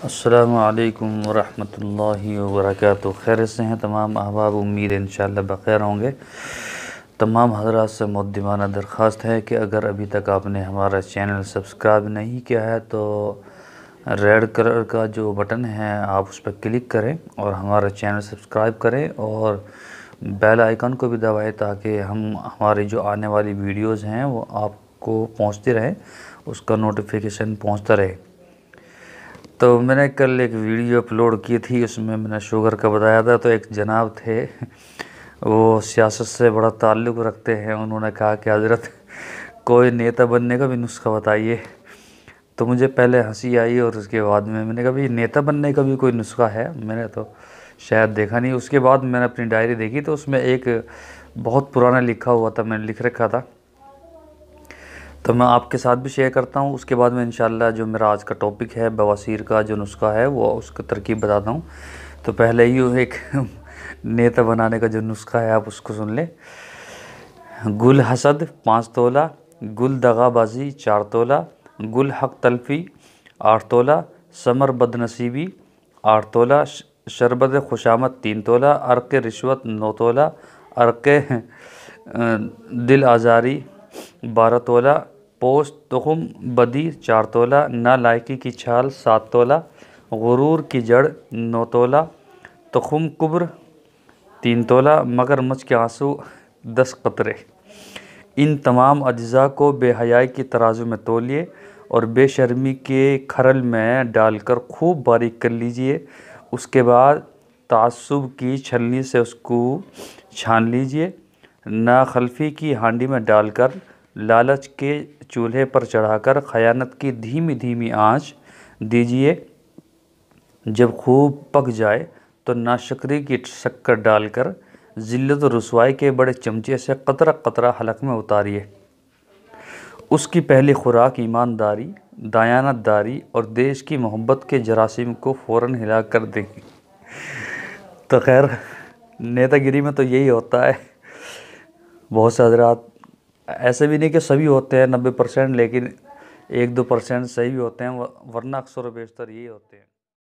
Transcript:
अस्सलामु अलैकुम वरहमतुल्लाहि वबरकातुहू। खैर से हैं तमाम अहबाब, उम्मीद है इंशाअल्लाह बख़ैर होंगे। तमाम हज़रात से मुद्दिमाना दरख्वास्त है कि अगर अभी तक आपने हमारा चैनल सब्सक्राइब नहीं किया है तो रेड कलर का जो बटन है आप उस पर क्लिक करें और हमारा चैनल सब्सक्राइब करें और बेल आइकन को भी दबाएं ताकि हमारी जो आने वाली वीडियोज़ हैं वो आपको पहुँचती रहें, उसका नोटिफिकेशन पहुँचता रहे। तो मैंने कल एक वीडियो अपलोड की थी, उसमें मैंने शुगर का बताया था। तो एक जनाब थे, वो सियासत से बड़ा ताल्लुक़ रखते हैं। उन्होंने कहा कि हज़रत कोई नेता बनने का भी नुस्खा बताइए। तो मुझे पहले हंसी आई और उसके बाद में मैंने कहा भाई नेता बनने का भी कोई नुस्खा है? मैंने तो शायद देखा नहीं। उसके बाद मैंने अपनी डायरी देखी तो उसमें एक बहुत पुराना लिखा हुआ था, मैंने लिख रखा था, तो मैं आपके साथ भी शेयर करता हूँ। उसके बाद में इंशाल्लाह जो मेरा आज का टॉपिक है बवासीर का जो नुस्खा है वो उसका तरकीब बताता हूँ। तो पहले ही एक नेता बनाने का जो नुस्खा है आप उसको सुन लें। गुल हसद 5 तोला, गुल दगाबाजी 4 तोला, गुल हक तलफी 8 तोला, समर बदनसीबी 8 तोला, शरबत खुशामद 3 तोला, अर्क रिश्वत 9 तोला, अर्क दिल आज़ारी 12 तोला, पोस्ट तुखम बदी 4 तोला, ना लायकी की छाल 7 तोला, गुरूर की जड़ 9 तोला, तुखम कुब्र 3 तोला, मगरमच्छ के आंसू 10 कतरे। इन तमाम अज्जा को बेहयाई की तराजू में तोलिए और बेशर्मी के खरल में डालकर खूब बारीक कर लीजिए। उसके बाद तासुब की छलनी से उसको छान लीजिए। नाखल्फी की हांडी में डालकर लालच के चूल्हे पर चढ़ाकर ख़यानत की धीमी धीमी आंच दीजिए। जब खूब पक जाए तो नाशक्री की शक्कर डालकर ज़िल्लत और रुसवाई के बड़े चमचे से कतरा कतरा हलक में उतारिए। उसकी पहली खुराक ईमानदारी, दयानतदारी और देश की मोहब्बत के जरासीम को फ़ौरन हिला कर देगी। तो खैर नेतागिरी में तो यही होता है। बहुत से हज़रात, ऐसे भी नहीं कि सभी होते हैं 90%, लेकिन 1-2% सही भी होते हैं, वरना अक्सर व बेशतर यही होते हैं।